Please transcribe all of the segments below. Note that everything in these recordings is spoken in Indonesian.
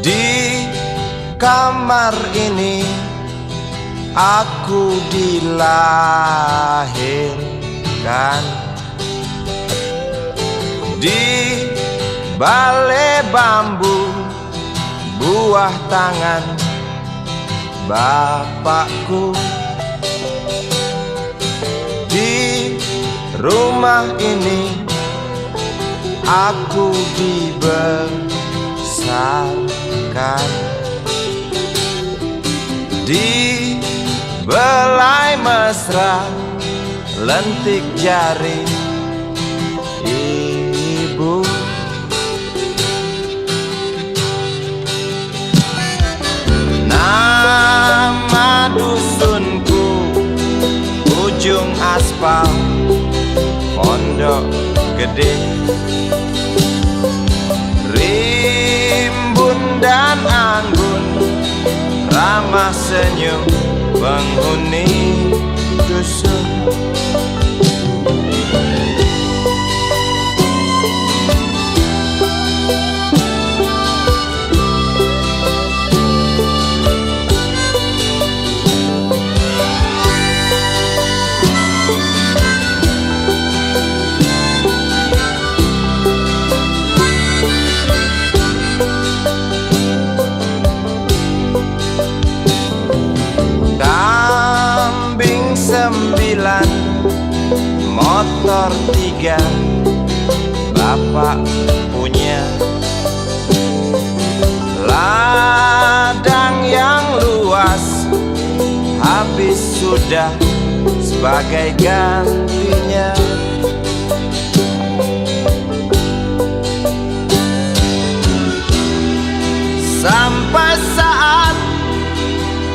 Di kamar ini aku dilahirkan, di balai bambu buah tangan bapakku. Di rumah ini aku dibesarkan, di belai mesra lentik jari ibu. Nama dusunku ujung aspal Pondok Gede. Rimbun dan anggun ramah senyum penghuni dusun. Sembilan, motor 3 bapak punya, ladang yang luas habis sudah sebagai gantinya. Sampai saat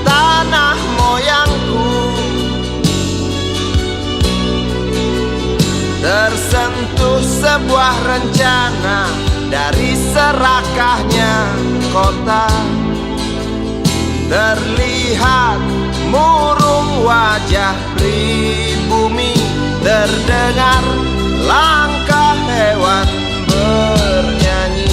tanah moyangku tersentuh sebuah rencana dari serakahnya kota. Terlihat murung wajah pribumi, terdengar langkah hewan bernyanyi.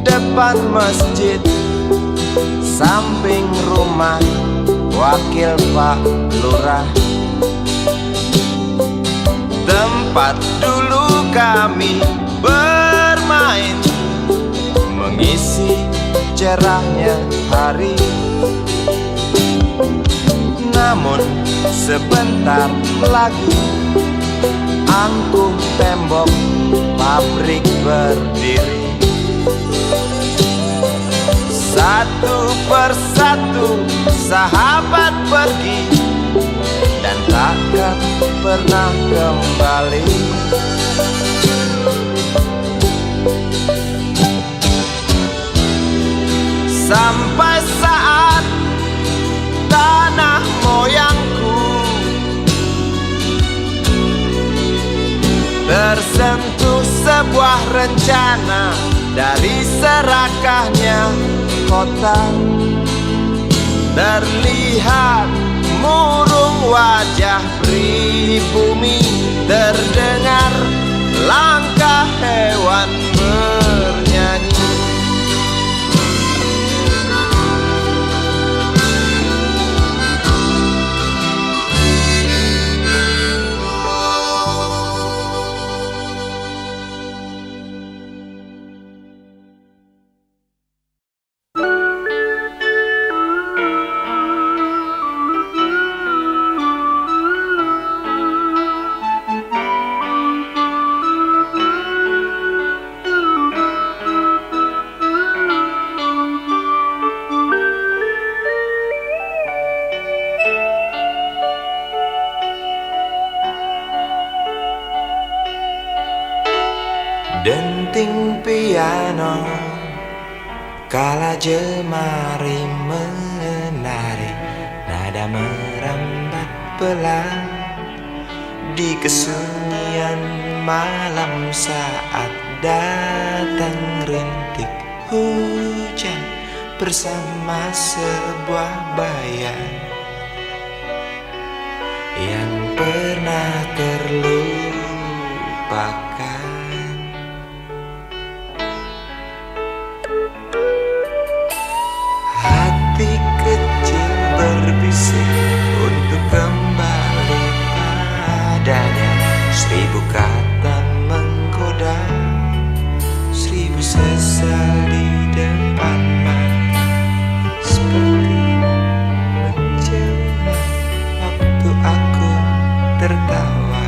Depan masjid, samping rumah wakil Pak Lurah, tempat dulu kami bermain, mengisi cerahnya hari. Namun sebentar lagi angkuh tembok pabrik berdiri. Satu persatu sahabat pergi dan takkan pernah kembali. Sampai saat tanah moyangku tersentuh sebuah rencana dari serakahnya kota. Terlihat murung wajah pribumi, terdengar langkah hewan bernyanyi. denting piano kala jemari menari, nada merambat pelan di kesunyian malam saat datang rintik hujan bersama sebuah bayang yang pernah terlupakan. Hati kecil berbisik untuk kembali padanya. 1000 kata menggoda, 1000 sesal di depan mata, seperti menjelma waktu aku tertawa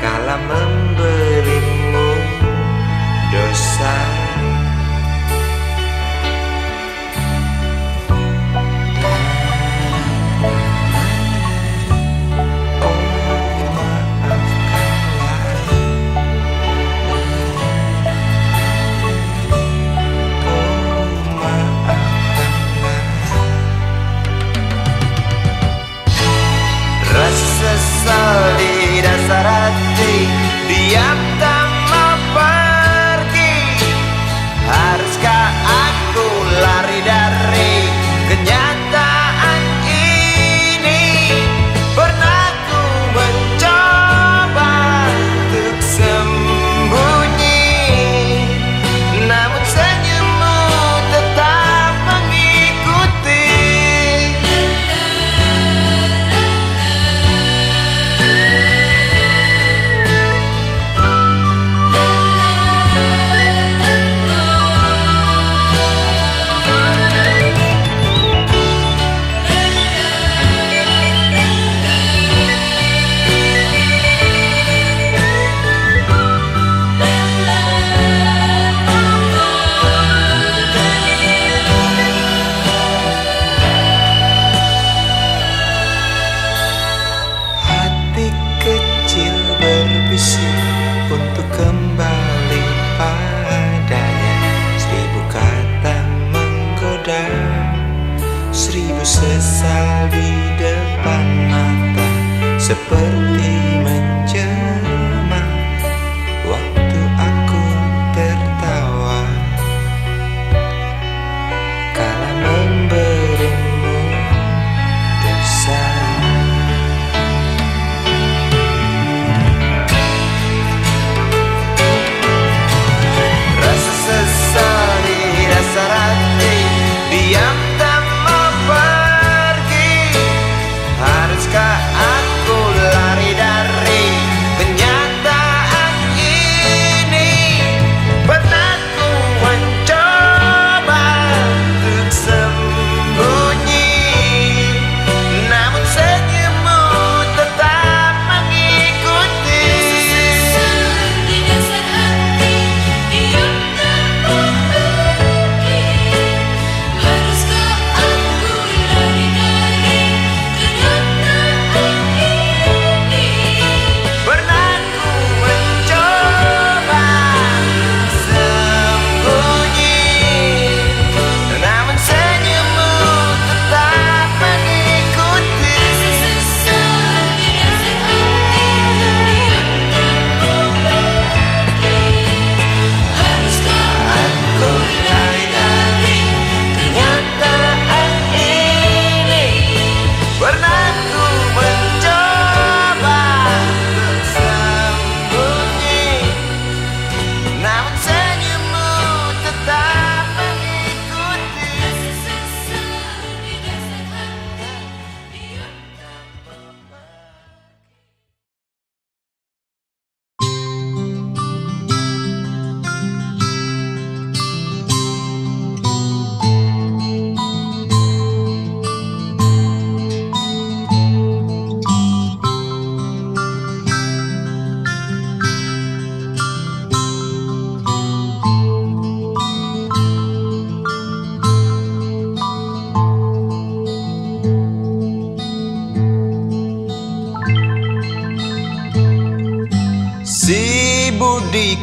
kala memberimu dosa. Sesal di dasar hati, diam tak mau pergi. Haruskah aku lari dari kenyataan ini? Pernah ku mencoba untuk sembunyi, namun senyummu tetap mengikuti. Untuk kembali padanya, 1000 kata menggoda, 1000 sesal di depan mata, seperti menjelma waktu aku tertawa kala memberimu dosa. Diam tak mau pergi. Haruskah aku lari dari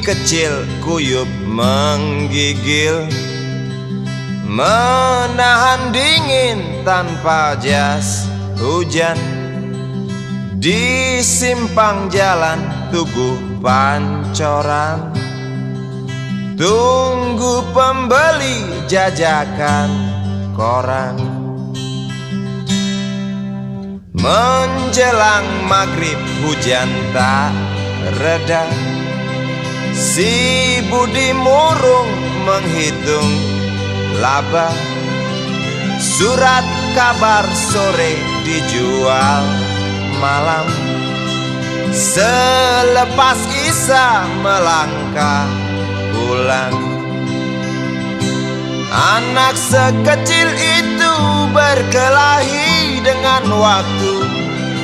kecil kuyup menggigil, menahan dingin tanpa jas hujan. Di simpang jalan Tugu Pancoran, tunggu pembeli jajakan koran. Menjelang maghrib hujan tak reda, si Budi murung menghitung laba. Surat kabar sore dijual malam. Selepas Isya melangkah pulang. Anak sekecil itu berkelahi dengan waktu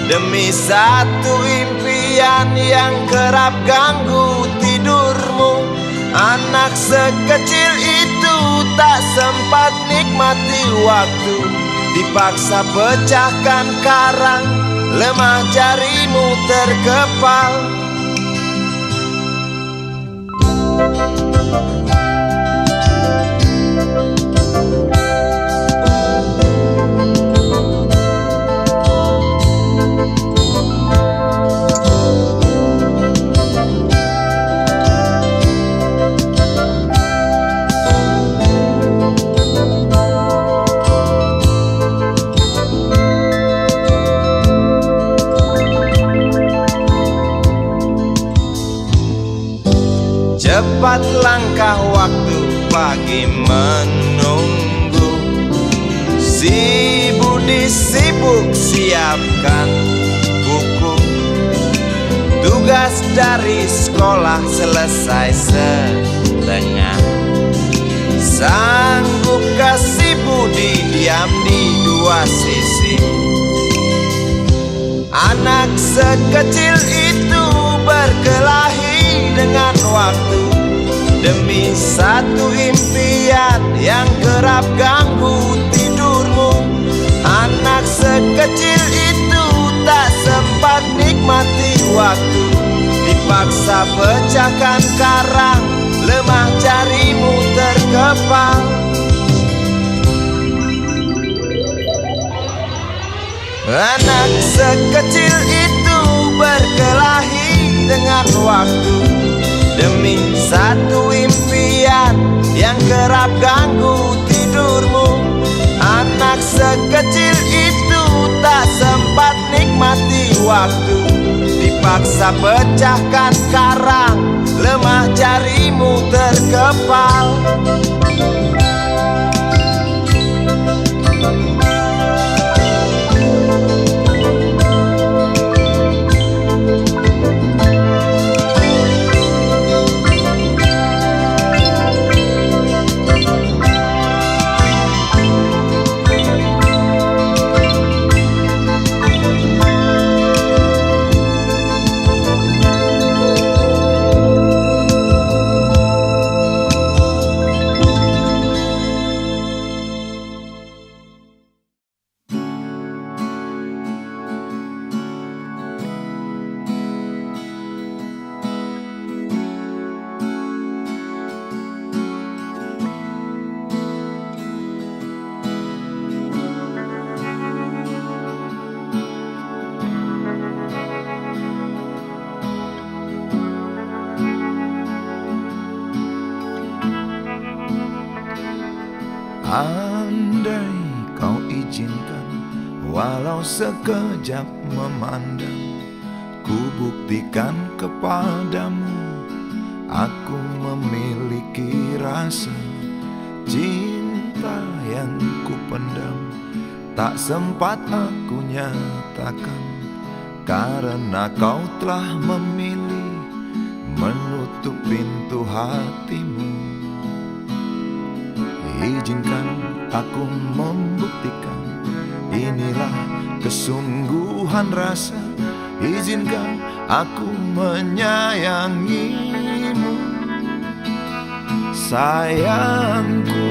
demi satu impian yang kerap ganggu tidurmu. Anak sekecil itu tak sempat nikmati waktu, dipaksa pecahkan karang, lemah jarimu terkepal. Cepat langkah waktu, pagi menunggu. Si Budi sibuk siapkan buku. Tugas dari sekolah selesai setengah. Sanggupkah si Budi diam di dua sisi? Anak sekecil itu berkelahi dengan waktu demi satu impian yang kerap ganggu tidurmu. Anak sekecil itu tak sempat nikmati waktu, dipaksa pecahkan karang, lemah jarimu terkepal. Anak sekecil itu berkelahi dengan waktu demi satu impian yang kerap ganggu tidurmu. Anak sekecil itu tak sempat nikmati waktu, dipaksa pecahkan karang, lemah jarimu terkepal. Andai kau izinkan, walau sekejap memandang, ku buktikan kepadamu, aku memiliki rasa cinta yang ku pendam. Tak sempat aku nyatakan, karena kau telah memilih menutup pintu hatimu. Izinkan aku membuktikan, inilah kesungguhan rasa. Izinkan aku menyayangimu, sayangku.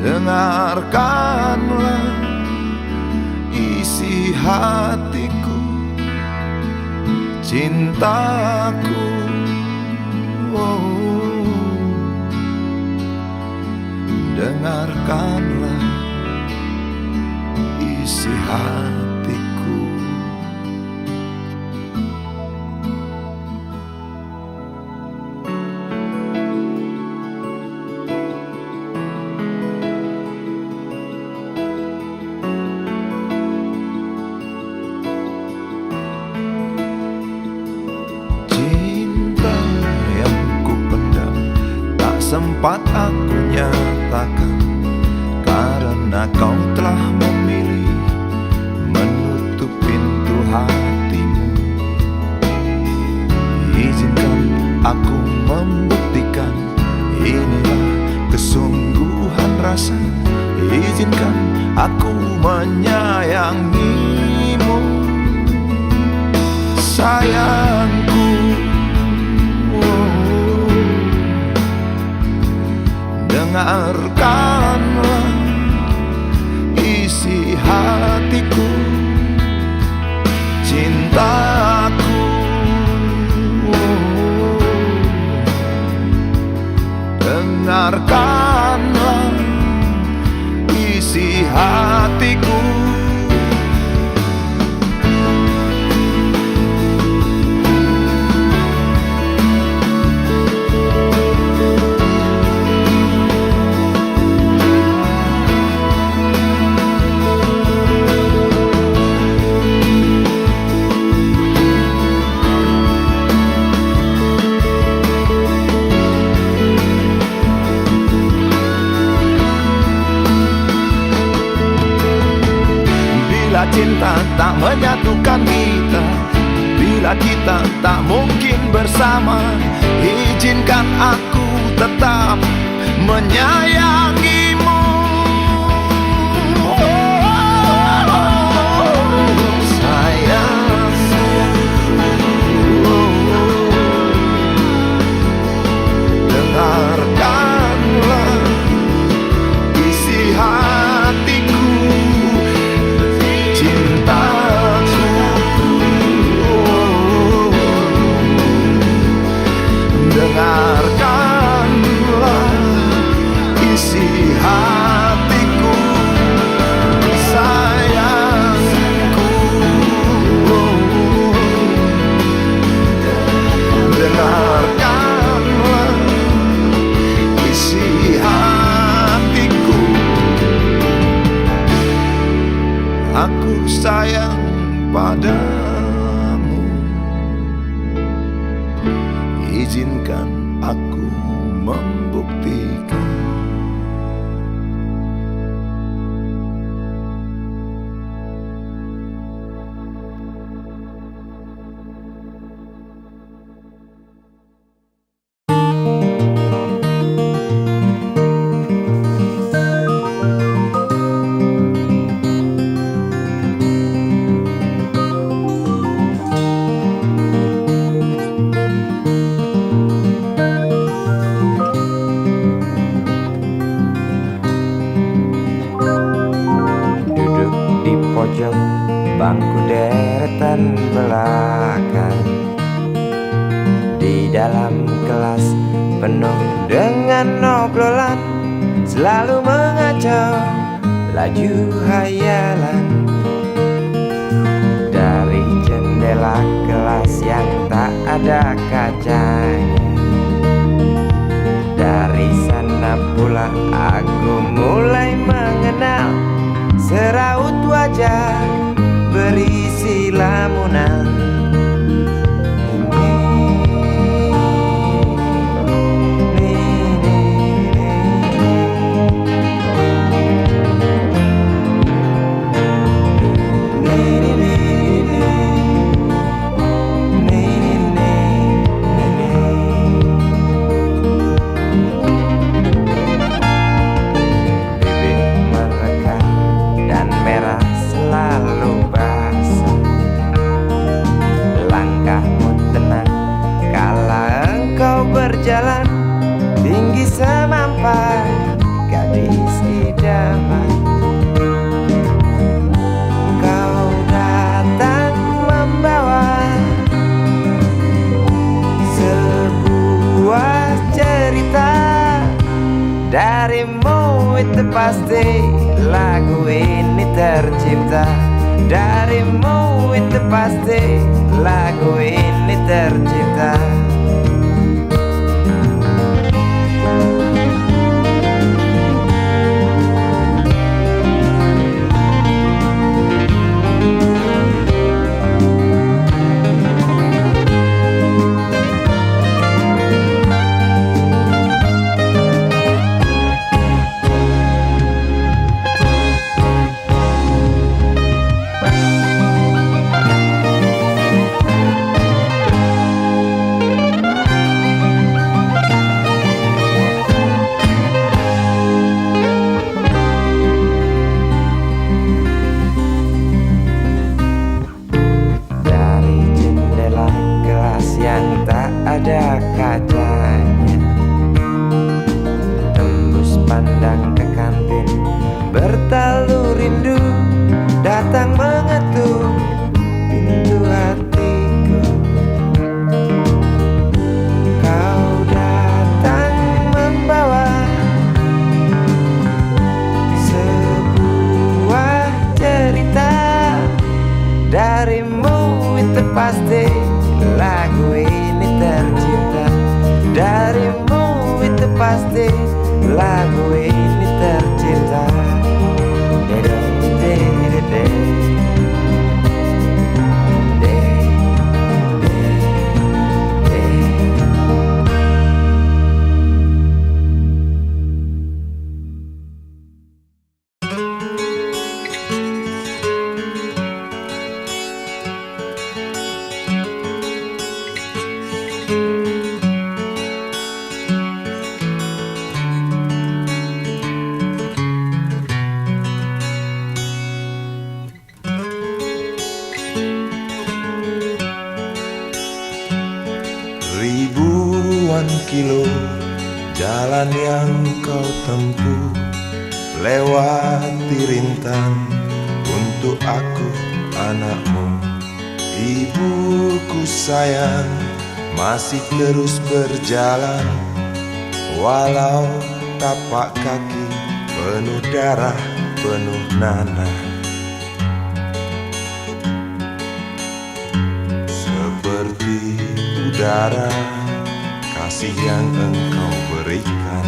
Dengarkanlah isi hatiku, cintaku. Oh, dengarkanlah isi hatiku. Cinta yang kupendam tak sempat aku nyatakan, karena kau telah memilih menutup pintu hatimu. Izinkan aku membuktikan, inilah kesungguhan rasa. Izinkan aku menyayangimu, sayangku. Oh, dengarkanlah isi hatiku, cintaku. Oh, dengarkanlah isi hatiku. Bila cinta tak menyatukan kita, bila kita tak mungkin bersama, izinkan aku tetap menyayangimu. Sayang, dengarkanlah isi hatiku, cintaku. Dengarkanlah isi hatiku, sayangku. Dengarkanlah isi hatiku. Aku sayang padamu, izinkan aku membuktikan. Pojok bangku deretan belakang, di dalam kelas penuh dengan obrolan, selalu mengacau laju hayalan. Dari jendela kelas yang tak ada kacanya, dari sana pula aku mulai mengenal seraut wajah berisi lamunan. Bibir merekat dan merah selalu lagu ini tercipta. Darimu itu pasti lagu ini tercipta. Ada kacanya, tembus pandang ke kantin, bertalu rindu datang mengetuk pintu hatiku. Kau datang membawa sebuah cerita. Darimu itu pasti lagu ini tercipta. Darimu itu pasti lagu ini tercipta. Ribuan kilo jalan yang kau tempuh, lewati rintang untuk aku anakmu. Ibuku sayang masih terus berjalan, walau tapak kaki penuh darah, penuh nanah. Seperti udara, kasih yang engkau berikan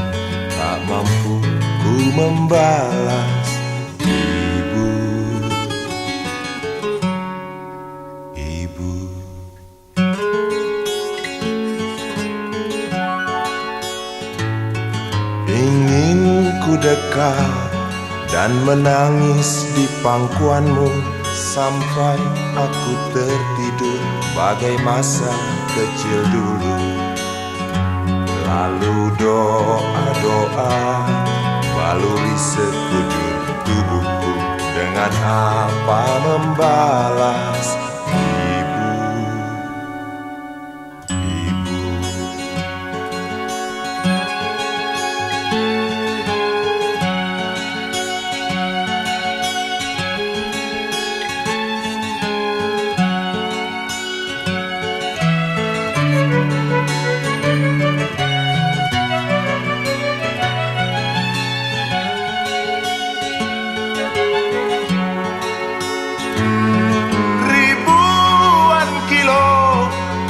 tak mampu ku membalas. Ibu, ibu. Ingin ku dekat dan menangis di pangkuanmu sampai aku tertidur bagai masa kecil dulu. Lalu doa-doa baluri sekujur tubuhku, dengan apa membalas. Ibu, ibu.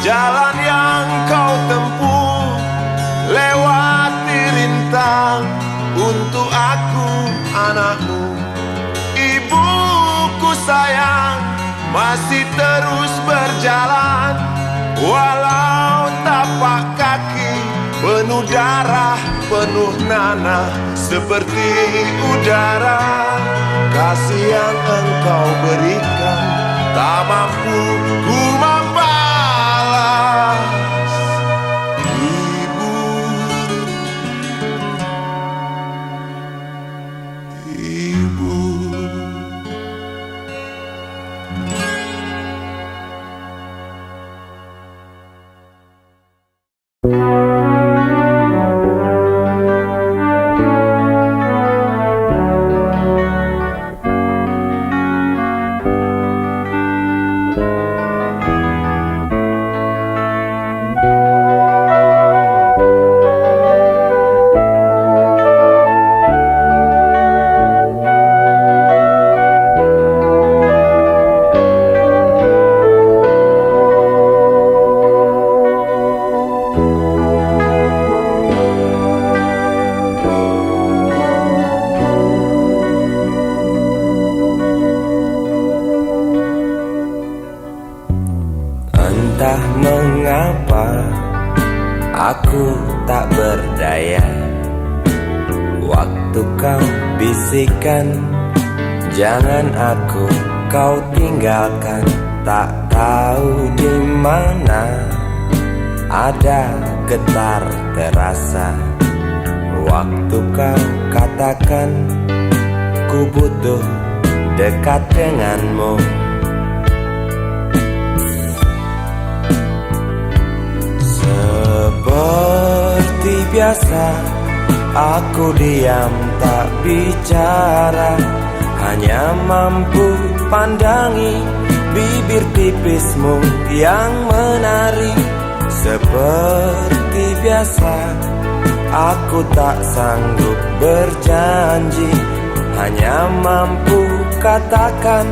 Jalan yang kau tempuh, lewati rintang untuk aku anakmu. Ibuku sayang masih terus berjalan, walau tapak kaki penuh darah, penuh nanah. Seperti udara, kasih yang engkau berikan tak mampu ku membalas. bisikan, jangan aku kau tinggalkan. Tak tahu di mana ada getar terasa waktu kau katakan ku butuh dekat denganmu. Seperti biasa aku diam tak bicara, hanya mampu pandangi bibir tipismu yang menari. Seperti biasa aku tak sanggup berjanji, hanya mampu katakan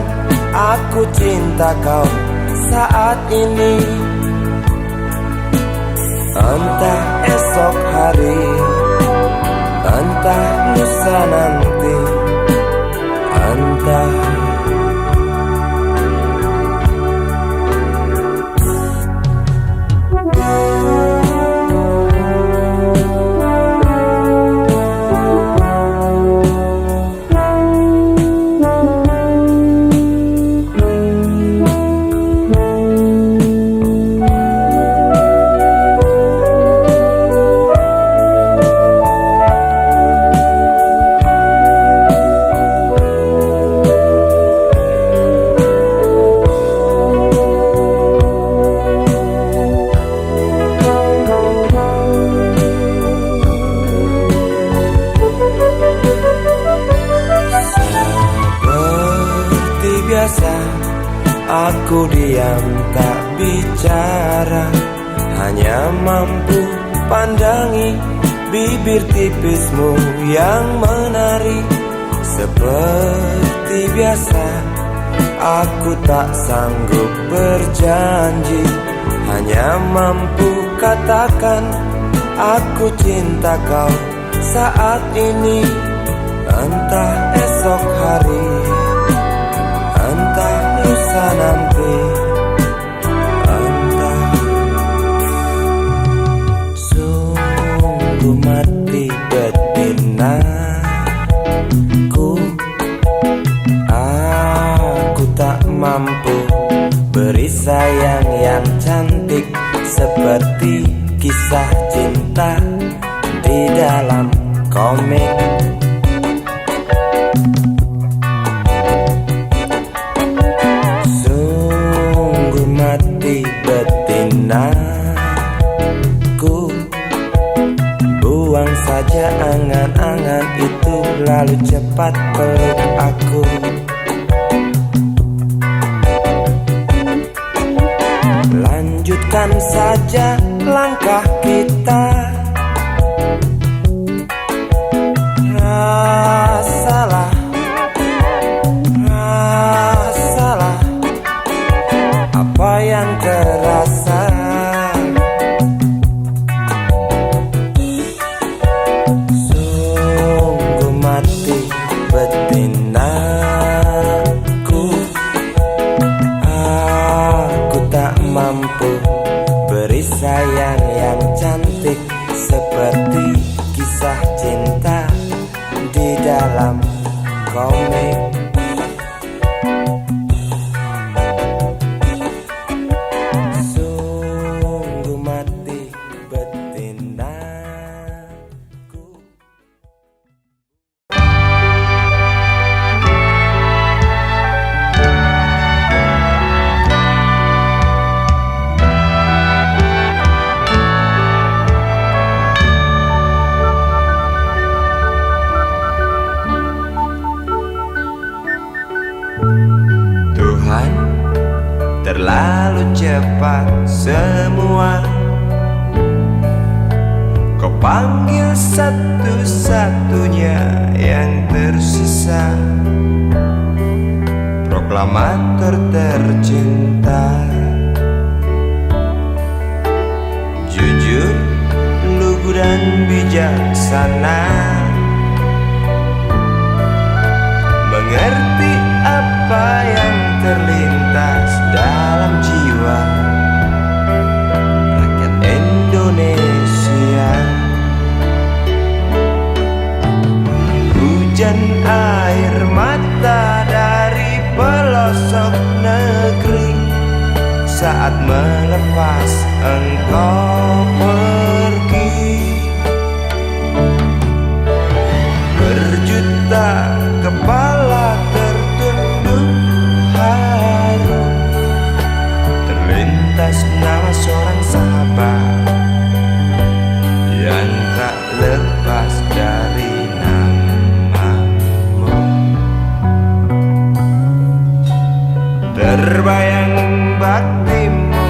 aku cinta kau saat ini. Entah esok hari, entah lusa nanti, entah aku diam tak bicara, hanya mampu pandangi bibir tipismu yang menari. Seperti biasa aku tak sanggup berjanji, hanya mampu katakan aku cinta kau saat ini. Entah esok hari, entah lusa nanti, entah. Sungguh mati betinaku, aku tak mampu beri sayang yang cantik seperti kisah cinta di dalam komik. Betinaku, buang saja angan-angan itu, lalu cepat peluk aku. Lanjutkan saja langkah kita, rasalah apa yang terasa. Sungguh mati betinaku, aku tak mampu beri sayang yang cantik seperti kisah cinta di dalam komik. Terlalu cepat semua, kau panggil satu-satunya yang tersisa, proklamator tercinta. Jujur, lugu dan bijaksana, mengerti apa yang terlintas dalam jiwa rakyat Indonesia. Hujan air mata dari pelosok negeri saat melepas engkau pergi. Berjuta kepala tertunduk haru, terlintas nama seorang sahabat yang tak lepas dari namamu. Terbayang baktimu,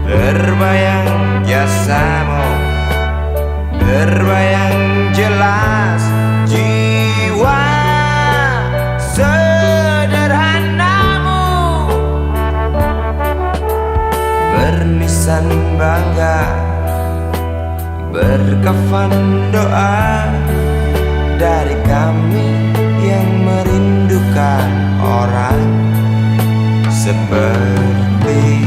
terbayang jasamu, terbayang jelas jiwa sederhanamu, bernisan bangga, berkafan doa dari kami yang merindukan orang sepertimu.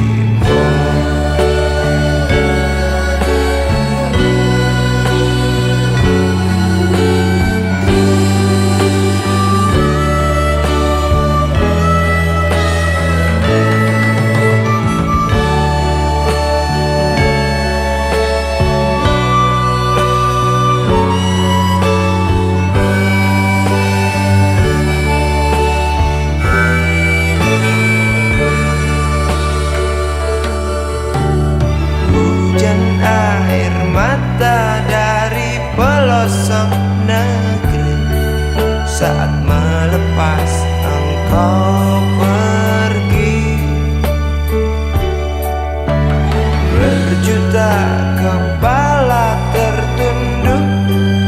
Saat melepas engkau pergi, berjuta kepala tertunduk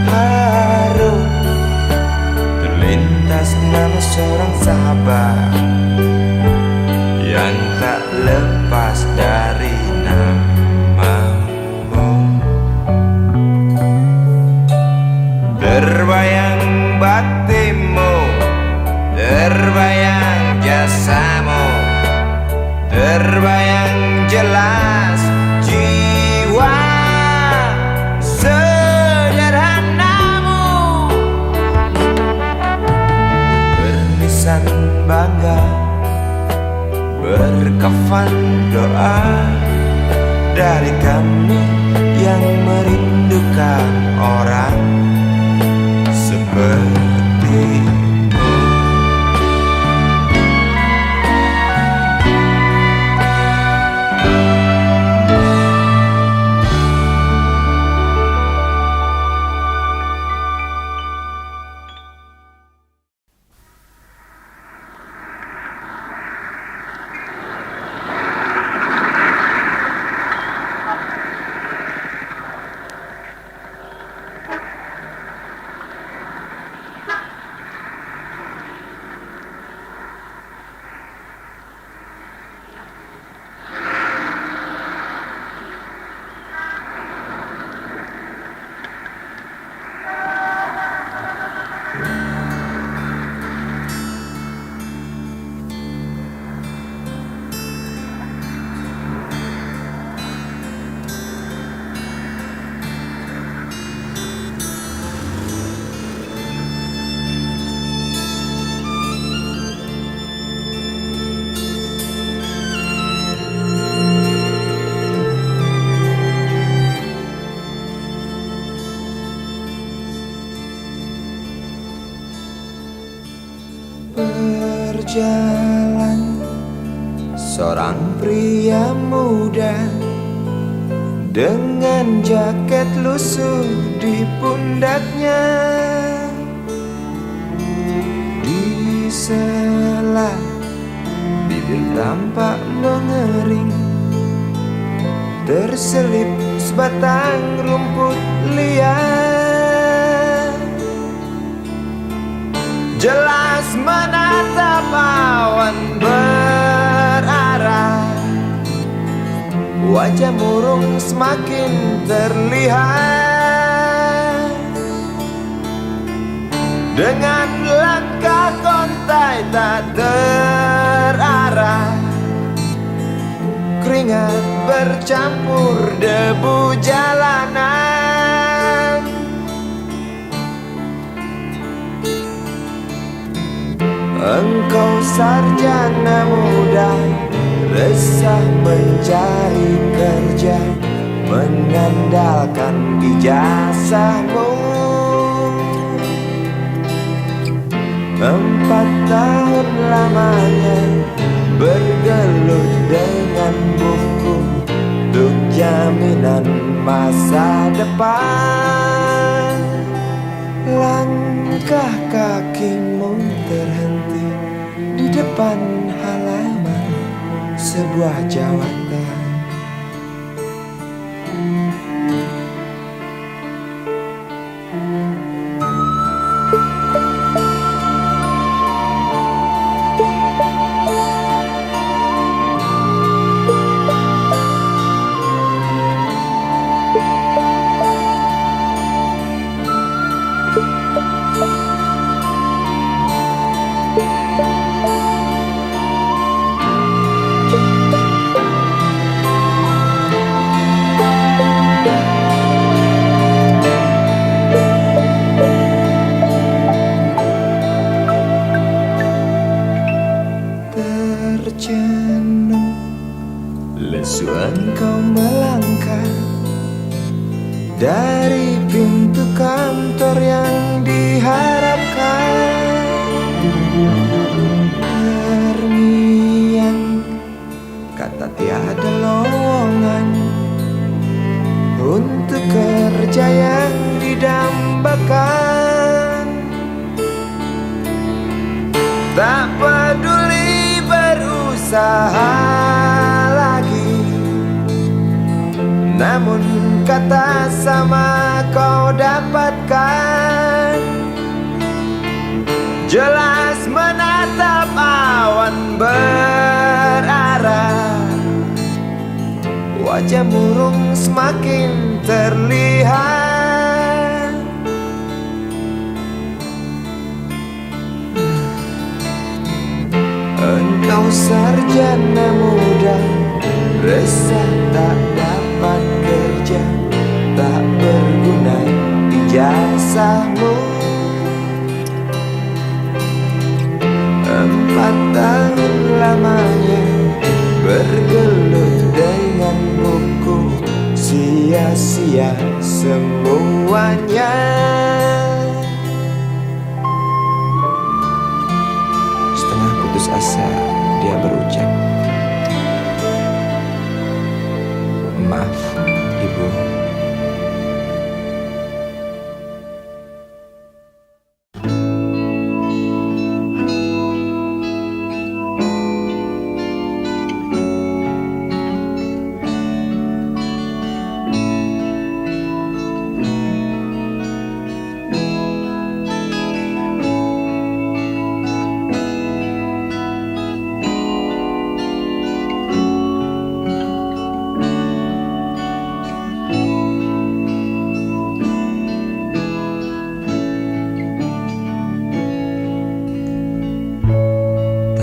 haru, terlintas nama seorang sahabat yang tak lepas dari namamu. Terbayang baktimu, terbayang jasamu, terbayang jelas jiwa sederhanamu, bernisan bangga, berkafan doa dari kami yang merindukan orang seperti. Berjalan seorang pria muda dengan jaket lusuh di pundaknya. Di sela bibir tampak mengering, terselip sebatang rumput liar. Jelas menatap awan berarah, wajah murung semakin terlihat. Dengan langkah kontai tak terarah, keringat bercampur debu jalanan. Engkau sarjana muda, resah mencari kerja, mengandalkan ijazahmu. 4 tahun lamanya bergelut dengan buku untuk jaminan masa depan. Langkah kakimu terhenti di depan halaman sebuah jawatan. Terjenuh, lesu engkau melangkah dari pintu kantor yang diharapkan. Terngiang kata tiada lowongan untuk kerja yang didambakan. Tak peduli berusaha lagi, namun kata sama kau dapatkan. Jelas menatap awan berarah, wajah murung semakin terlihat. Engkau sarjana muda, resah tak dapat kerja, tak berguna ijazahmu. 4 tahun lamanya bergelut dengan buku, sia-sia semuanya. Setengah putus asa dia berucap, "Maaf, Ibu."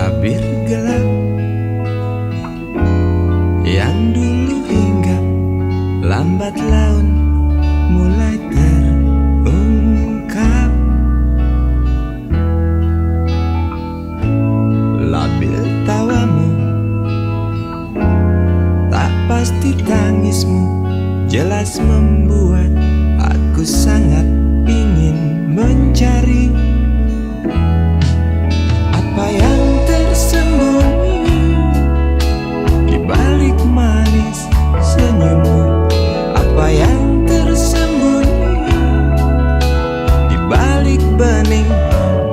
Tabir gelap yang dulu hinggap, lambat laun mulai terungkap. Labil tawamu, tak pasti tangismu, jelas membuat aku sangat ingin mencari apa yang tersembunyi di balik manis senyummu. Apa yang tersembunyi di balik bening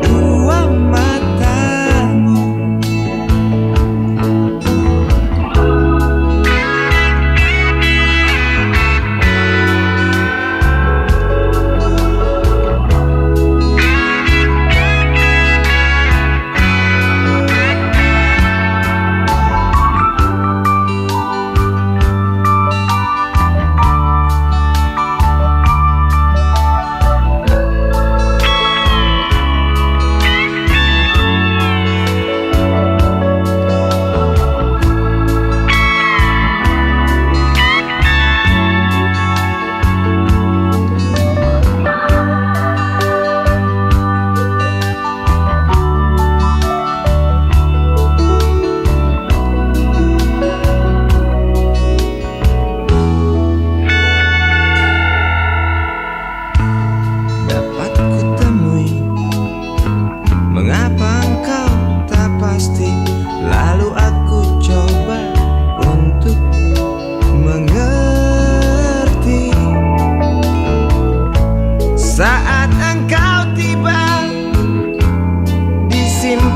dua matamu.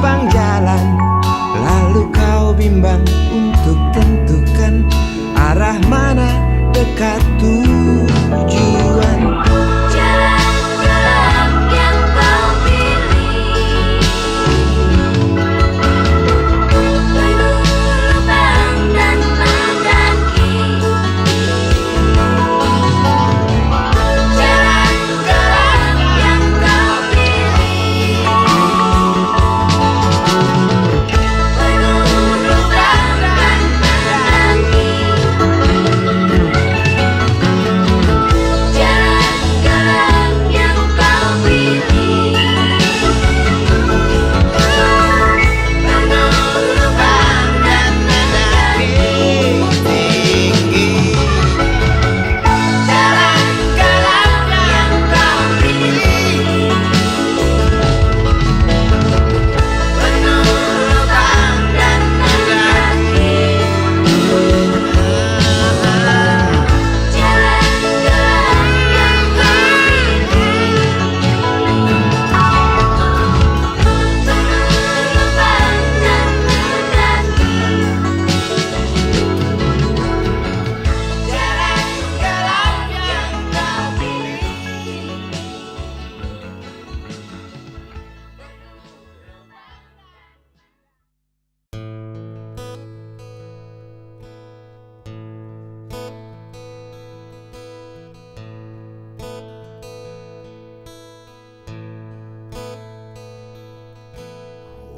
lapang jalan, lalu kau bimbang untuk tentukan arah mana dekat tujuan. Jalan gelap yang kau pilih, penuh lubang dan mendaki. Jalan gelap yang kau pilih, penuh lubang dan mendaki. Jalan gelap yang kau pilih, penuh lubang dan mendaki. Jalan gelap yang kau pilih, penuh lubang dan mendaki. Jalan gelap yang kau pilih, penuh lubang dan mendaki. Jalan gelap yang kau pilih.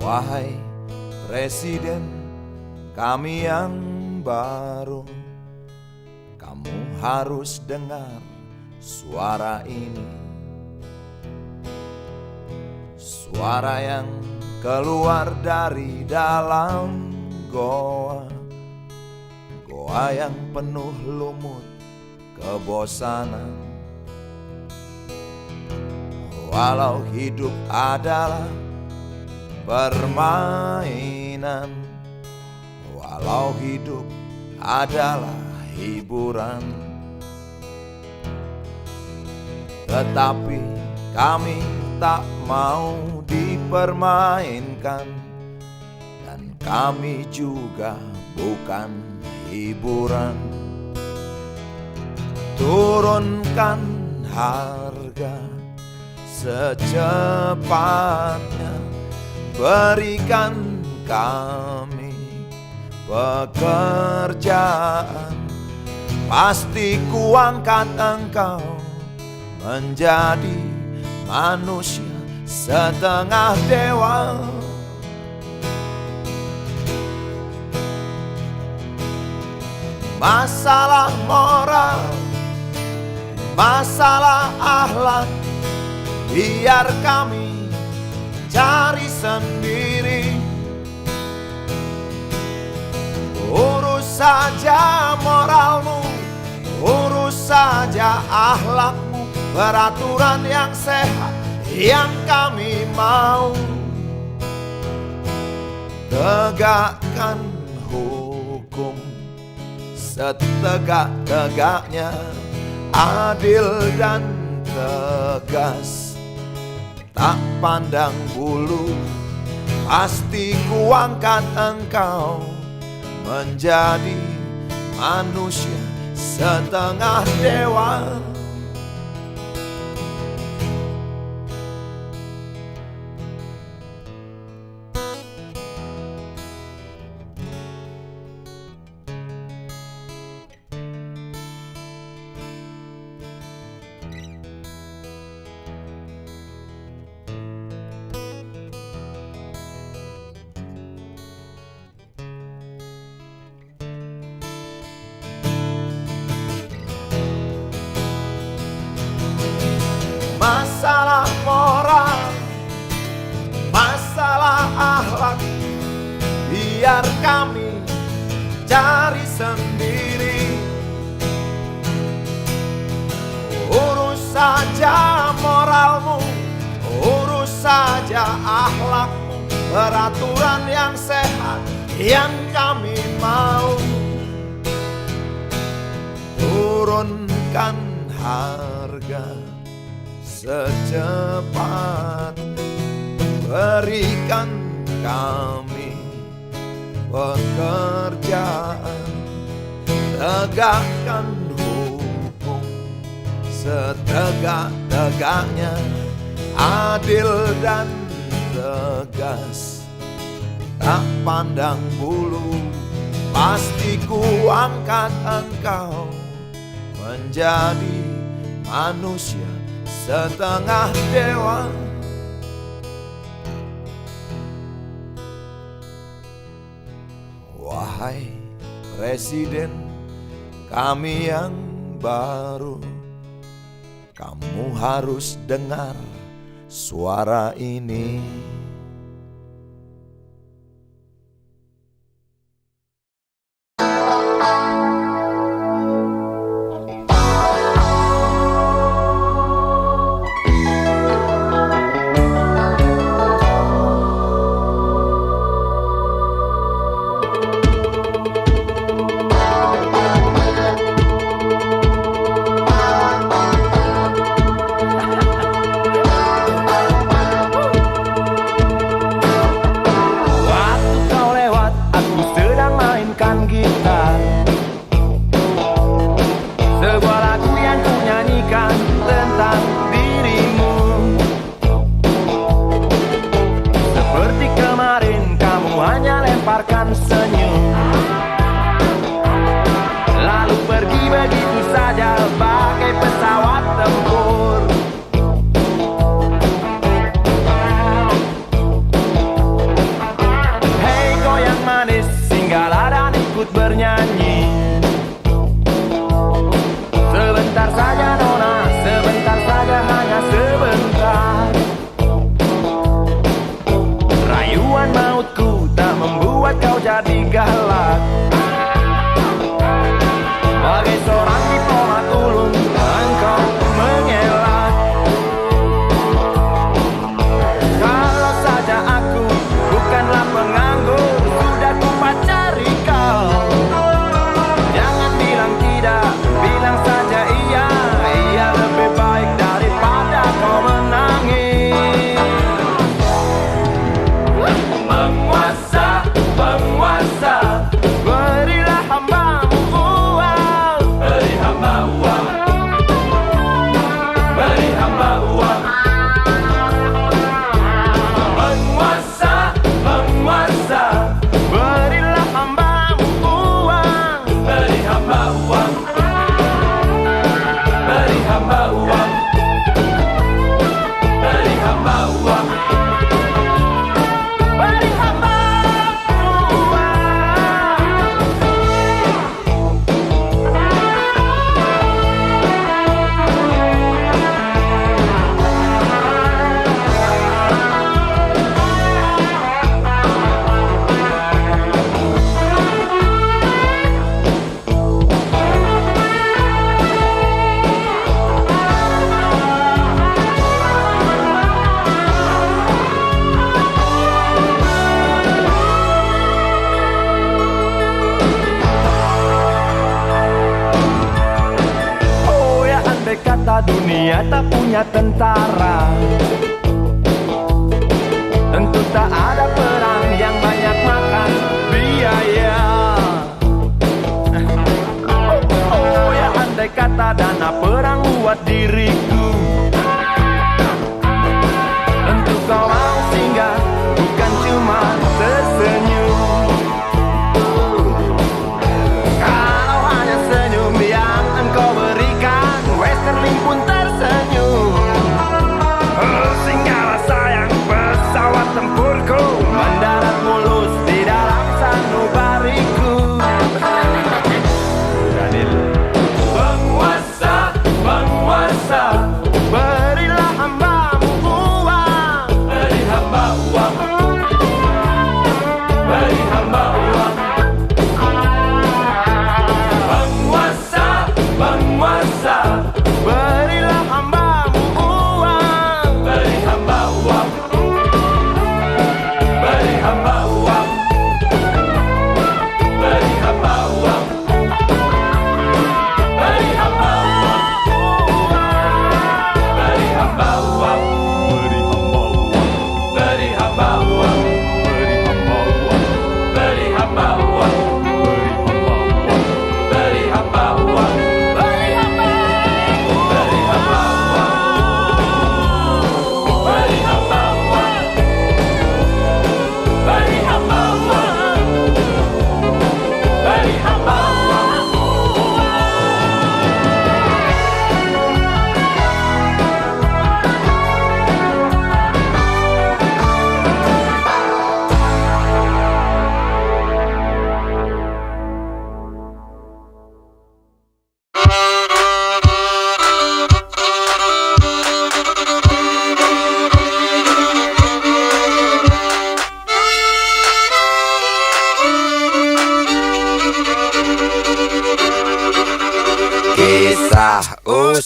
Wahai Presiden kami yang baru, kamu harus dengar suara ini. Suara yang keluar dari dalam goa, goa yang penuh lumut kebosanan. Walau hidup adalah permainan, walau hidup adalah hiburan, tetapi kami tak mau dipermainkan, dan kami juga bukan hiburan. Turunkan harga secepatnya, berikan kami pekerjaan. Pasti kuangkat engkau menjadi manusia setengah dewa. Masalah moral, masalah akhlak, biar kami cari sendiri. Urus saja moralmu, urus saja akhlakmu, peraturan yang sehat yang kami mau. Tegakkan hukum setegak-tegaknya, adil dan tegas, tak pandang bulu. Pasti kuangkat engkau menjadi manusia setengah dewa. Masalah moral, masalah akhlak, biar kami cari sendiri. Urus saja moralmu, urus saja akhlakmu, peraturan yang sehat yang kami mau. Turunkan harga secepat, berikan kami pekerjaan, tegakkan hukum setegak-tegaknya, adil dan tegas, tak pandang bulu. Pasti ku angkat engkau menjadi manusia setengah dewa. Wahai Presiden kami yang baru, kamu harus dengar suara ini. Lemparkan senyum, lalu pergi begitu saja bagai pesawat tempur. Hei goyang manis, singgahlah dan ikut bernyanyi. Sebentar saja nona, sebentar saja, hanya sebentar. Rayuan mautku tak membuat kau jadi galak. Bagai seorang diplomat ulung, engkau mengelak. Kalau saja aku bukanlah penganggur, sudah ku pacari kau. Jangan bilang tidak, bilang saja iya. Iya lebih baik daripada kau menangis. Penguasa, penguasa, berilah hambamu uang. Beri hamba uang, beri hamba uang. Penguasa, penguasa, berilah hambamu uang. Beri hamba uang, beri hamba uang, beri hamba uang. Kata dunia tak punya tentara, tentu tak ada perang yang banyak makan biaya. Oh ya andai kata dana perang buat diriku, tentu kau mau singgah, bukan cuma tersenyum. Kalau hanya senyum yang engkau berikan, Westerling pun tersenyum.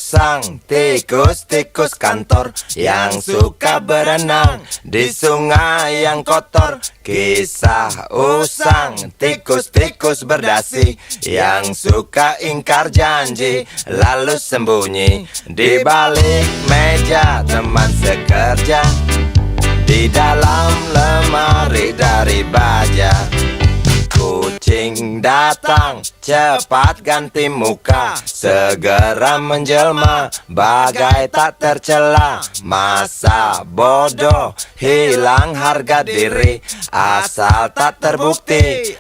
usang, tikus-tikus kantor yang suka berenang di sungai yang kotor. Kisah usang, tikus-tikus berdasi yang suka ingkar janji lalu sembunyi di balik meja teman sekerja, di dalam lemari dari baja. Kucing datang, cepat ganti muka, segera menjelma, bagai tak tercela. Masa bodoh, hilang harga diri, asal tak terbukti,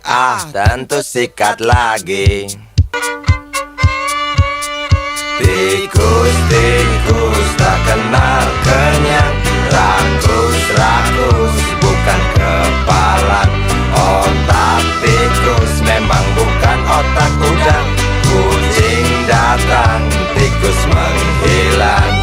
tentu sikat lagi. Tikus-tikus tak kenal kenyang, rakus-rakus bukan kepalan. Otak tikus memang bukan otak udang. Kucing datang, tikus menghilang.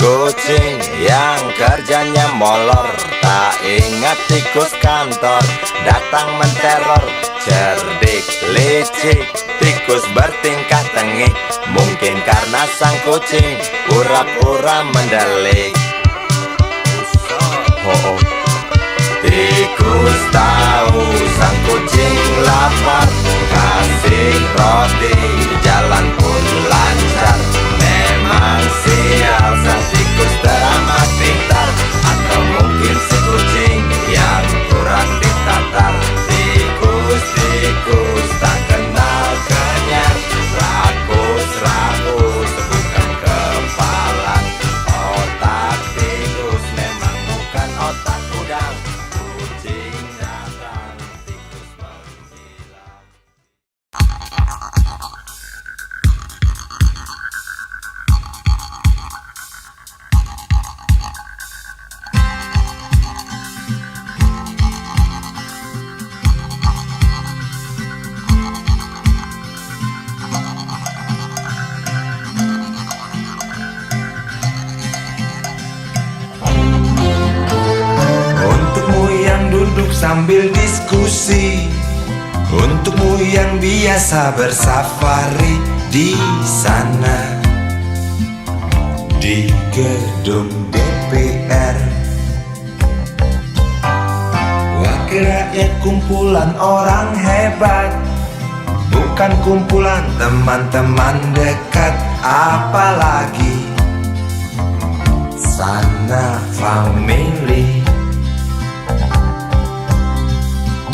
Kucing yang kerjanya molor, tak ingat tikus kantor datang menteror. Cerdik, licik, tikus bertingkah tengik, mungkin karena sang kucing pura-pura mendelik. Tikus tahu sang kucing lapar, kasih roti, jalan pun lancar. Memang sial sang tikus teramat pintar, atau mungkin si kucing yang kurang ditatar. Tikus-tikus tak kenal kenyang, rakus-rakus bukan kepalan. Otak tikus memang bukan otak udang. Kucing datang, tikus menghilang. Untukmu yang duduk sambil diskusi, untukmu yang biasa bersafari di sana, di gedung DPR. Wakil rakyat kumpulan orang hebat, bukan kumpulan teman-teman dekat. Apalagi sana family.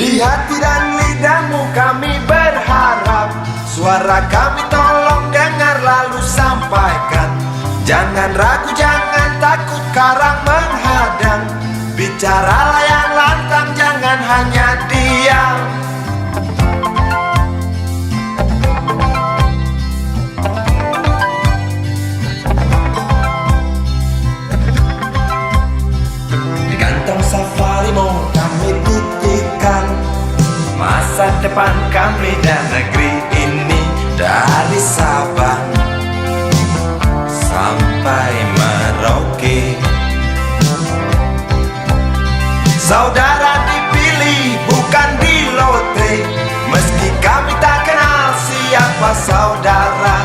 Di hati dan lidahmu kami berharap, suara kami tolong dengar lalu sampaikan. Jangan ragu, jangan takut karang menghadang, bicaralah yang lantang, jangan hanya diam. Di kantong safari mau kami titipkan masa depan kami dan negeri ini, dari Sabang sampai Merauke. Saudara dipilih bukan di lotre, meski kami tak kenal siapa saudara.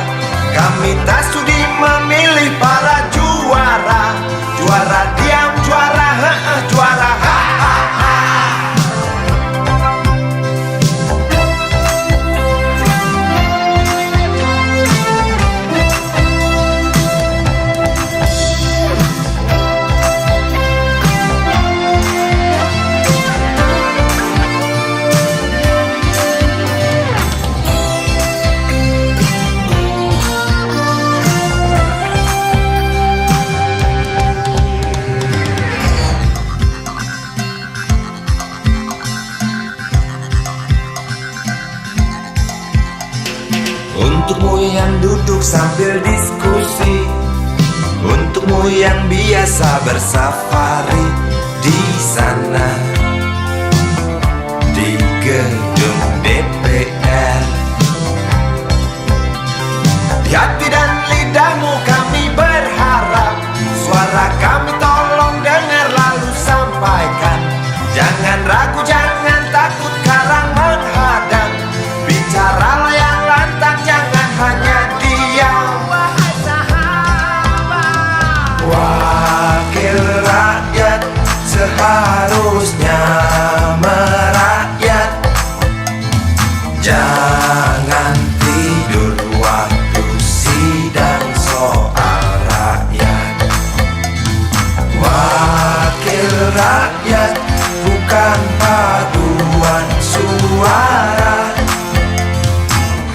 Kami tak sudi memilih para juara, juara diam, juara juara ha. Untukmu yang duduk sambil diskusi, untukmu yang biasa bersafari di sana, di gedung hati dan lidahmu kami berharap. Suara kami tolong dengar lalu sampaikan. Jangan ragu, jangan takut karang menghadang. Bicaralah yang lantang, jangan hanya diam. Wahai sahabat, wakil rakyat seharusnya merakyat. Jangan tidur waktu sidang soal rakyat. Wakil rakyat bukan paduan suara,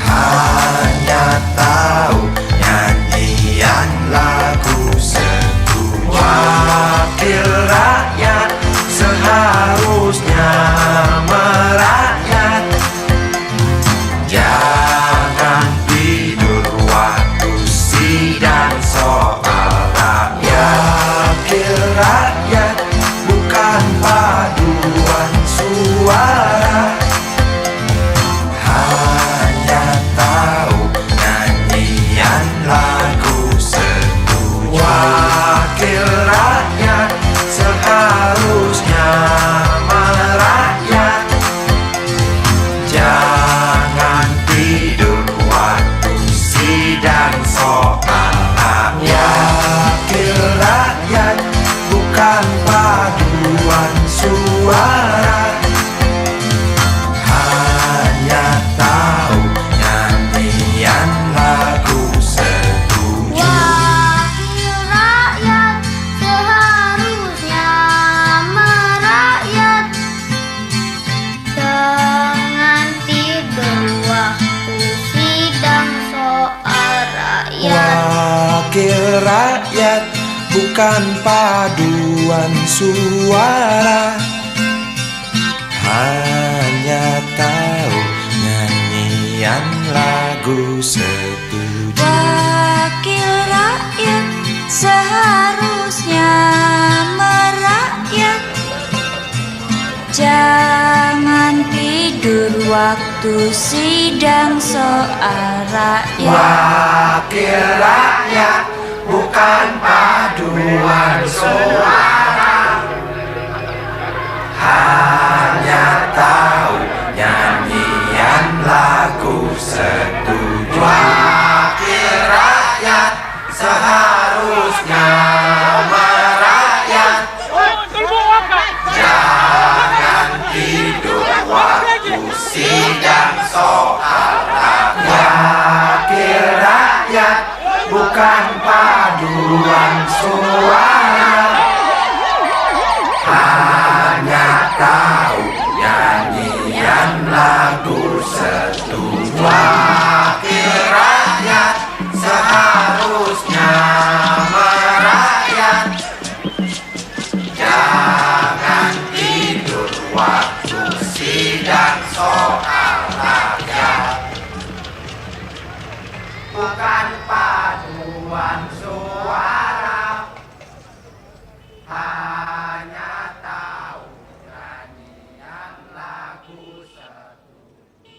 hanya tahu nyanyian lagu setuju. Wakil rakyat seharusnya merakyat. Jangan tidur waktu sidang soal rakyat. Wakil rakyat bukan paduan suara, hanya tahu nyanyian lagu setuju. Wakil rakyat seharusnya merakyat. Jangan tidur waktu sidang soal rakyat. Wakil rakyat bukan paduan suara, hanya tahu nyanyian lagu setuju. Wakil rakyat seharusnya merakyat. Jangan tidur waktu sidang soal rakyat. Wakil rakyat bukan paduan suara, hanya tahu nyanyian lagu setuju. Wakil rakyat seharusnya merakyat. Jangan tidur waktu sidang soal rakyat. Wakil rakyat bukan paduan suara, hanya tahu nyanyian lagu setuju. Wakil rakyat seharusnya merakyat. Jangan tidur waktu sidang soal rakyat. Wakil rakyat bukan paduan suara, hanya tahu nyanyian lagu setuju. Wakil rakyat seharusnya merakyat. Jangan tidur waktu sidang soal rakyat. Bukan paduan suara, hanya tahu nyanyian lagu setuju.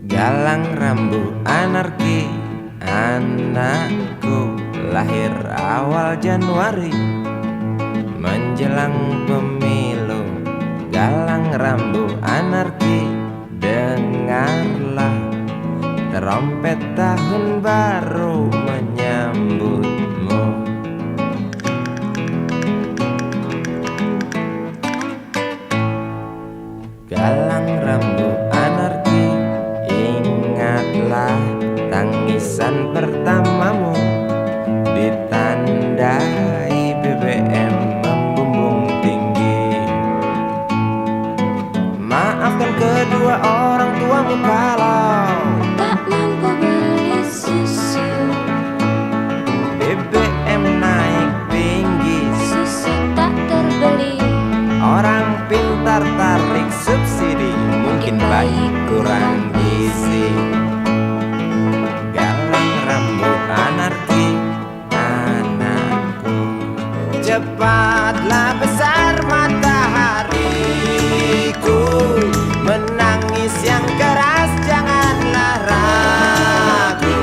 Galang rambu anarki, anakku lahir awal Januari menjelang pemilu. Galang rambu anarki, dengarlah trompet tahun baru menyambutmu. Galang rambu anarki, ingatlah tangisan pertamamu ditandai BBM membumbung tinggi. Maafkan kedua orang tuamu kalau Tak mampu beli susu. Cepatlah besar matahariku, menangis yang keras janganlah ragu.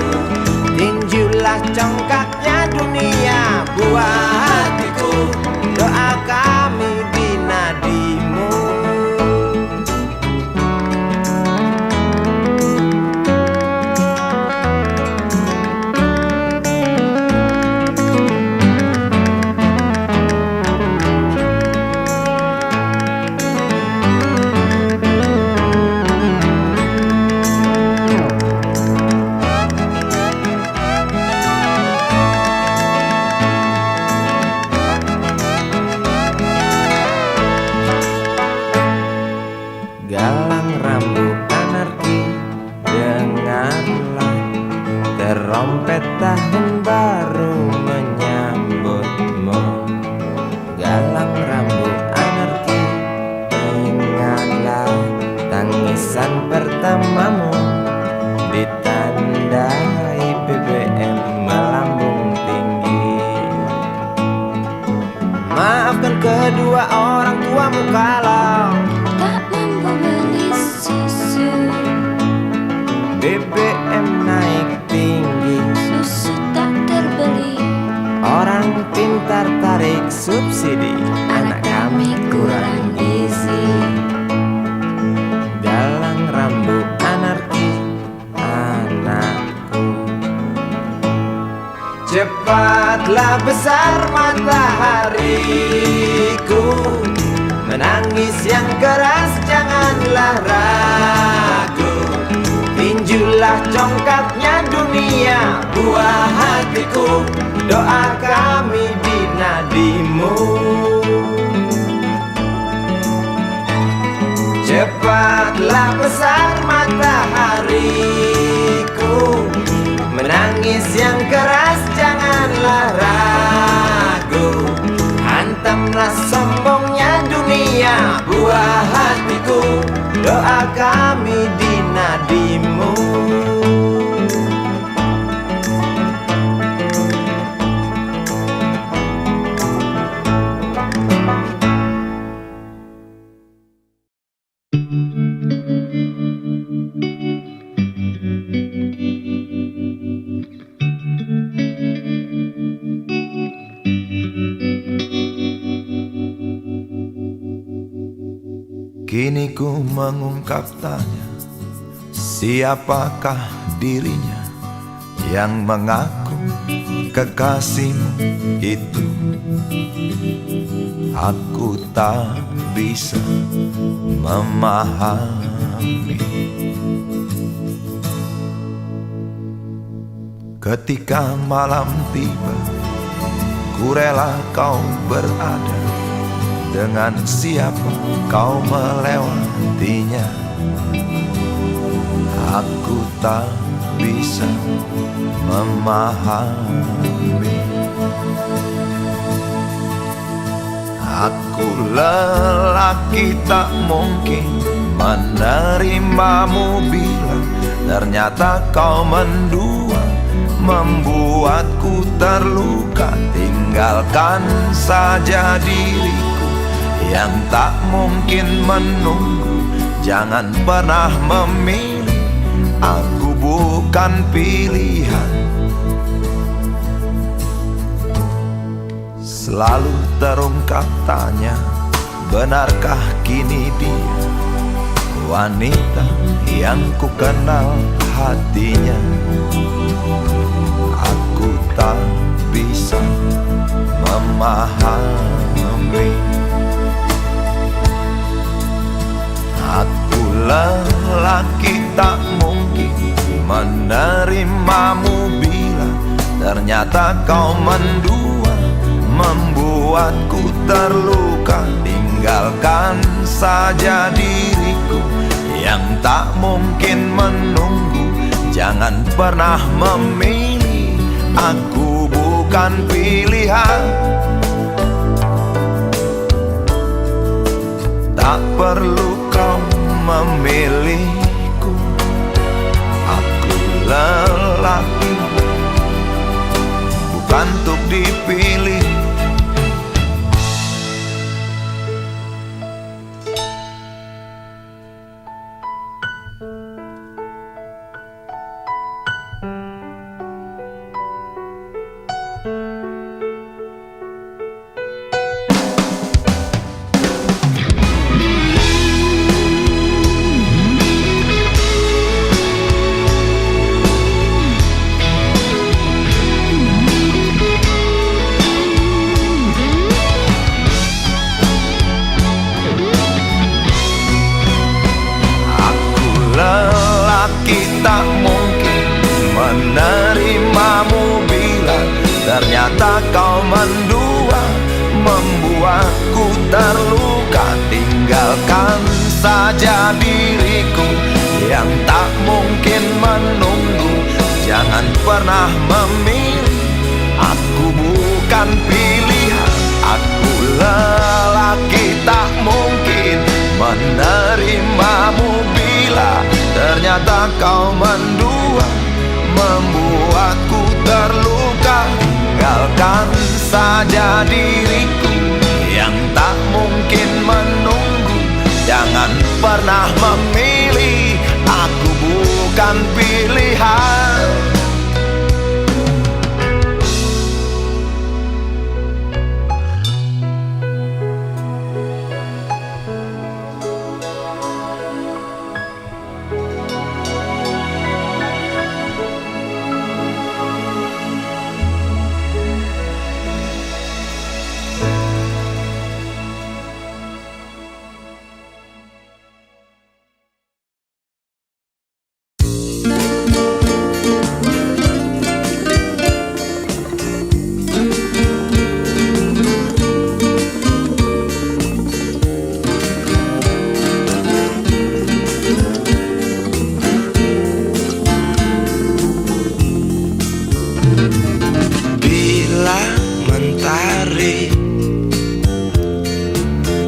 Tinjulah congkaknya dunia buah hatiku, doa kami di nadimu. Galang rambut anarki, dengarlah terompet tahun baru menyambutmu. Galang rambut anarki, ingatlah tangisan pertamamu, ditandai BBM melambung tinggi. Maafkan kedua orang tuamu kalau tak mampu beli susu, BBM naik tinggi. susu tak terbeli. Orang pintar tarik subsidi, Anak kami kurang gizi. galang rambut anarki, anakku. Cepatlah besar matahariku, menangis yang keras janganlah ragu. Tinjulah congkaknya dunia buah hatiku, doa kami di nadimu. Cepatlah besar matahariku, menangis yang keras janganlah ragu. Hantamlah sombongnya dunia buah hatiku, doa kami di nadimu. Kini ku mengungkap tanya, siapakah dirinya yang mengaku kekasihmu itu? Aku tak bisa memahami. Ketika malam tiba, ku rela kau berada. Dengan siapa kau melewatinya, aku tak bisa memahami. Aku lelaki tak mungkin menerimamu bila ternyata kau mendua, membuatku terluka. Tinggalkan saja diriku yang tak mungkin menunggu. Jangan pernah memilih, aku bukan pilihan. Selalu terungkap tanya, benarkah kini dia wanita yang ku kenal hatinya? Aku tak bisa memahami. Aku lelaki tak mungkin menerimamu bila ternyata kau mendua, membuatku terluka. Tinggalkan saja diriku yang tak mungkin menunggu. Jangan pernah memilih, aku bukan pilihan. Tak perlu kau memilihku, aku lelaki bukan untuk dipilih. mendua, membuatku terluka. Tinggalkan saja diriku yang tak mungkin menunggu. Jangan pernah memilih, aku bukan pilihan. Aku lelaki tak mungkin menerimamu bila ternyata kau mendua, membuatku terluka. Tinggalkan saja diriku yang tak mungkin menunggu. Jangan pernah memilih, aku bukan pilihan.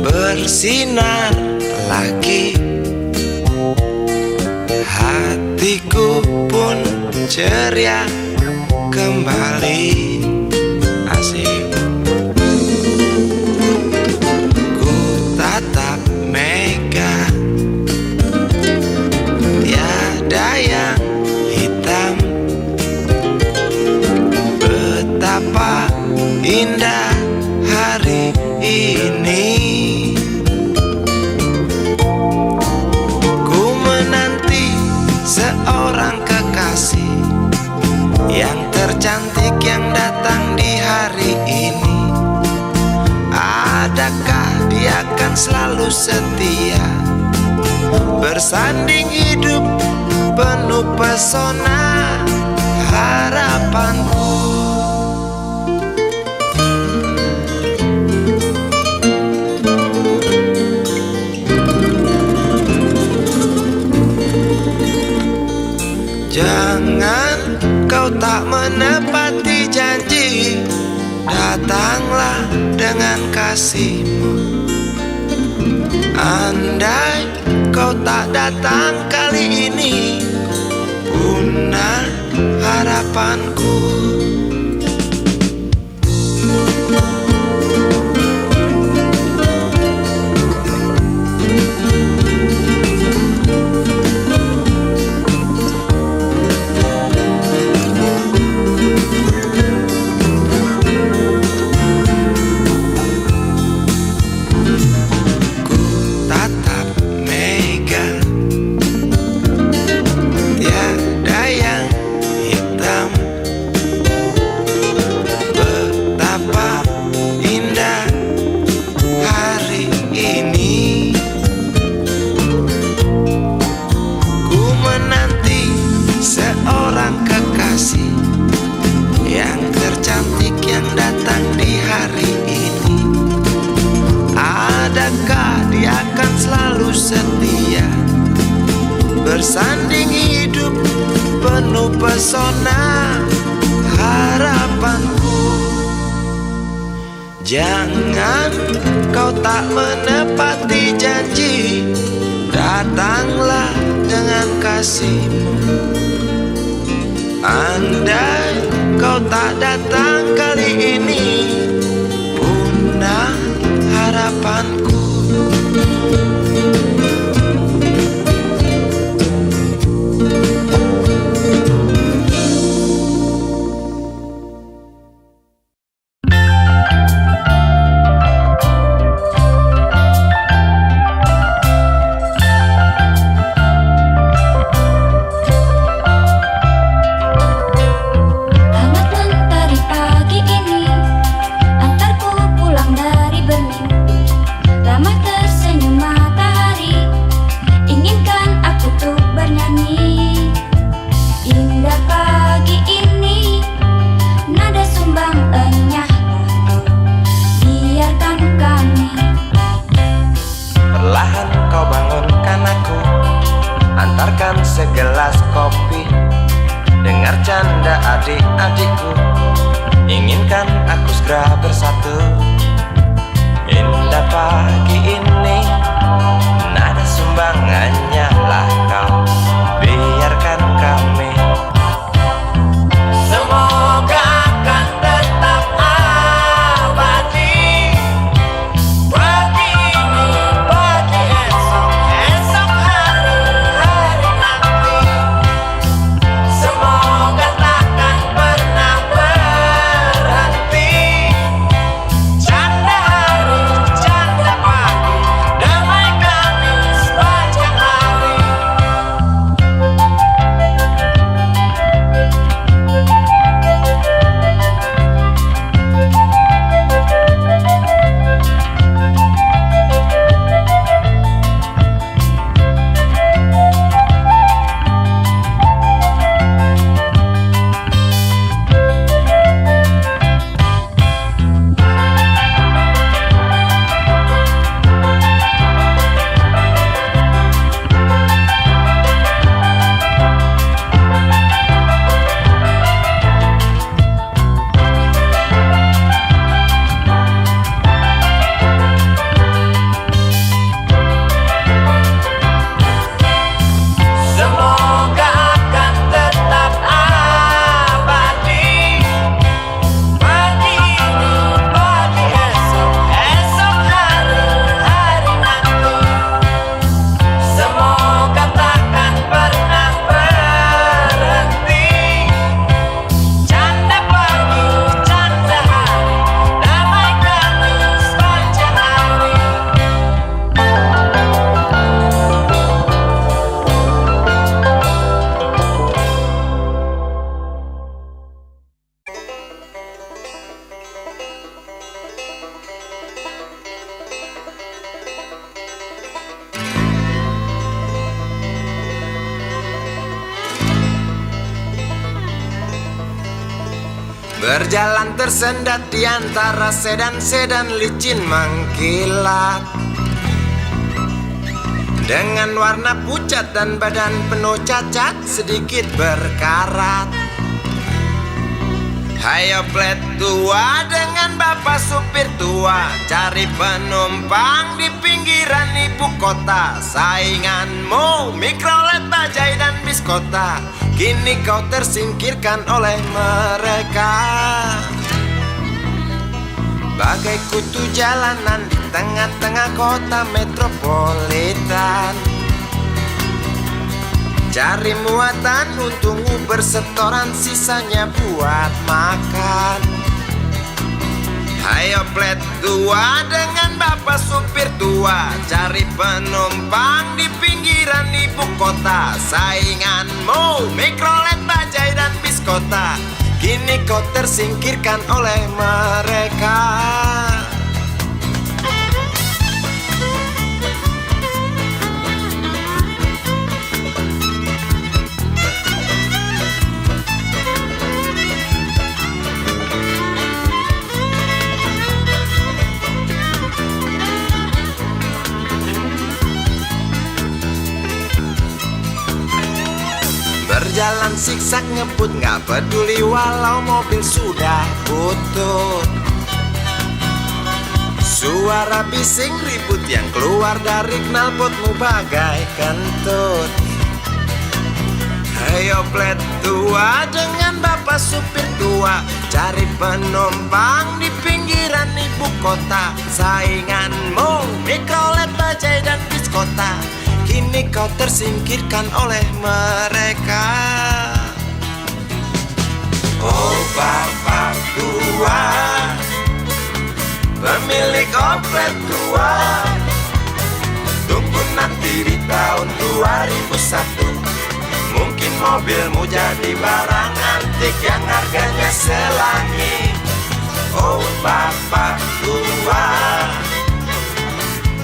Bersinar lagi, hatiku pun ceria kembali. Asik. Ku tatap mega, tiada yang hitam. Betapa indah hari ini. Seorang kekasih yang tercantik yang datang di hari ini. Adakah dia akan selalu setia, bersanding hidup penuh pesona harapanku. Jangan kau tak menepati janji, datanglah dengan kasihmu. Andai kau tak datang kali ini, punah harapanku. Yang tercantik yang datang di hari ini. Adakah dia akan selalu setia, bersanding hidup penuh pesona harapanku. Jangan kau tak menepati janji, datanglah dengan kasihmu. Andai kau tak datang kali ini, punah harapanku. Antarku pulang dari bermimpi, satu. Indah pagi ini, nada sumbangannya lah kau. Biarkan kami. Semoga akan tetap abadi. Pagi ini, pagi esok, esok hari, hari nanti. Semoga takkan pernah berhenti. Canda hari, canda pagi, damai kami sepanjang hari. Semoga akan tetap abadi. Pagi ini, pagi esok, esok hari, hari nanti. Semoga takkan pernah berhenti. Canda pagi, canda hari, damai kami sepanjang hari. Berjalan tersendat di antara sedan-sedan licin mengkilat, dengan warna pucat dan badan penuh cacat sedikit berkarat. Hayo plet tua dengan bapak supir tua, cari penumpang di pinggiran ibu kota. Sainganmu Mikrolet, Bajai dan Biskota, kini kau tersingkirkan oleh mereka. Bagai kutu jalanan di tengah-tengah kota metropolitan, cari muatan untungmu bersetoran, sisanya buat makan. Hayo plet tua dengan bapak supir tua, cari penumpang di pinggiran ibu kota. Sainganmu Mikrolet, Bajai dan Biskota, kini kau tersingkirkan oleh mereka. Berjalan siksak ngebut, gak peduli walau mobil sudah butut. Suara bising ribut yang keluar dari knalpotmu bagai kentut. Hayo plet tua dengan bapak supir tua, cari penumpang di pinggiran ibu kota. Sainganmu Mikrolet, Bajai dan Biskota, kini kau tersingkirkan oleh mereka. Oh bapak tua, pemilik oplet tua, tunggu nanti di tahun 2001. Mungkin mobilmu jadi barang antik yang harganya selangit. Oh bapak tua,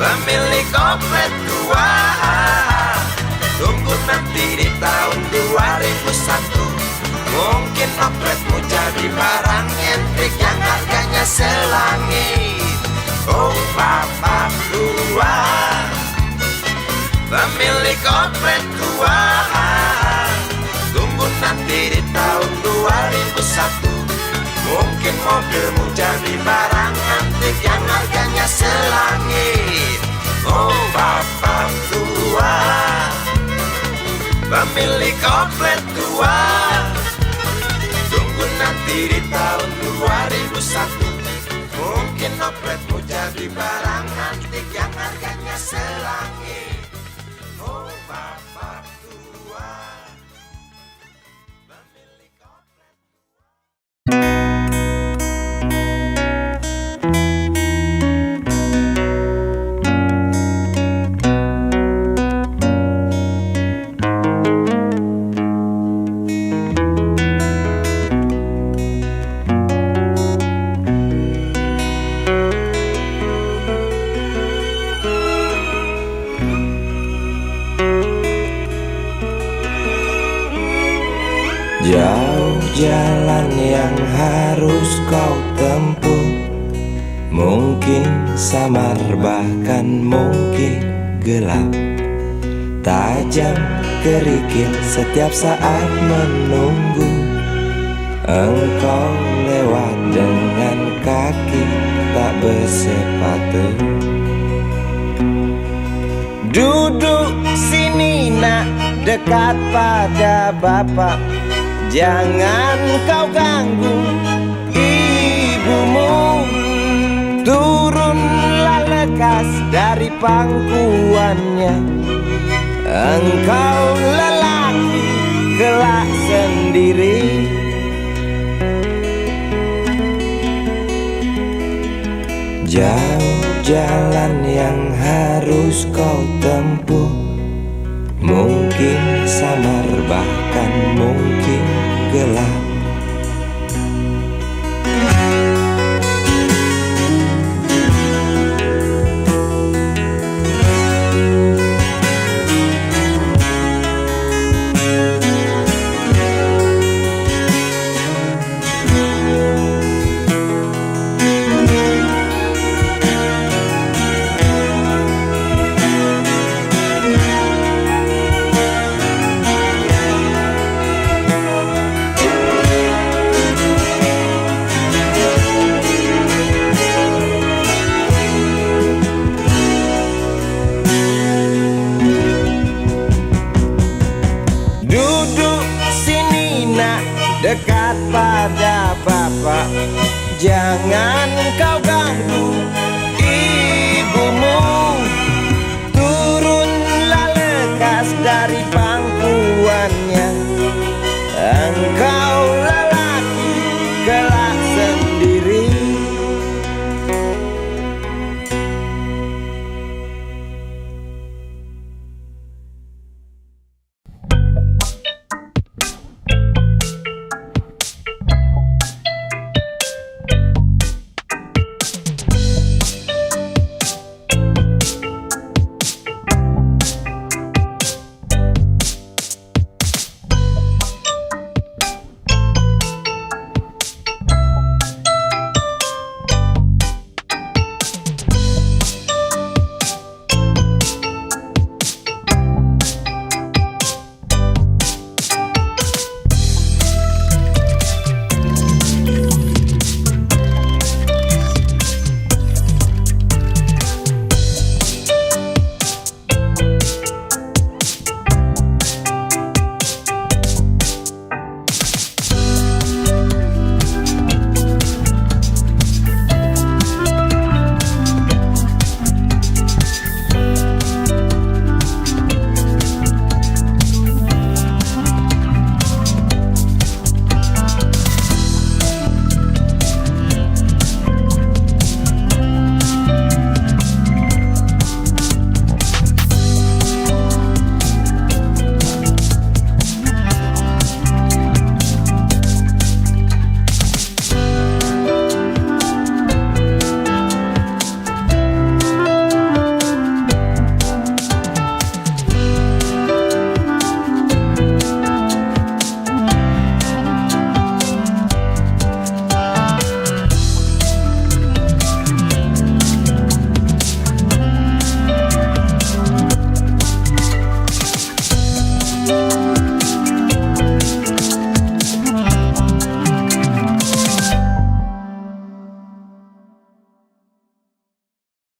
pemilik oplet tua, tunggu nanti di tahun 2001. Mungkin opletmu jadi barang antik yang harganya selangit. Oh bapak tua, pemilik oplet tua, tunggu nanti di tahun 2001. Mungkin mobilmu jadi barang antik yang harganya selangit. Oh bapak tua, pemilik oplet tua, tunggu nanti di tahun 2001. Mungkin opletmu jadi barang antik yang harganya selangit. Oh bapak tua, pemilik oplet. Jauh jalan yang harus kau tempuh, mungkin samar bahkan mungkin gelap, tajam kerikil setiap saat menunggu. Engkau lewat dengan kaki tak bersepatu. Duduk sini nak, dekat pada bapak, jangan kau ganggu ibumu. Turunlah lekas dari pangkuannya, engkau lelaki kelak sendiri. Jauh jalan yang harus kau tempuh, mungkin samar bahkan mungkin gelap,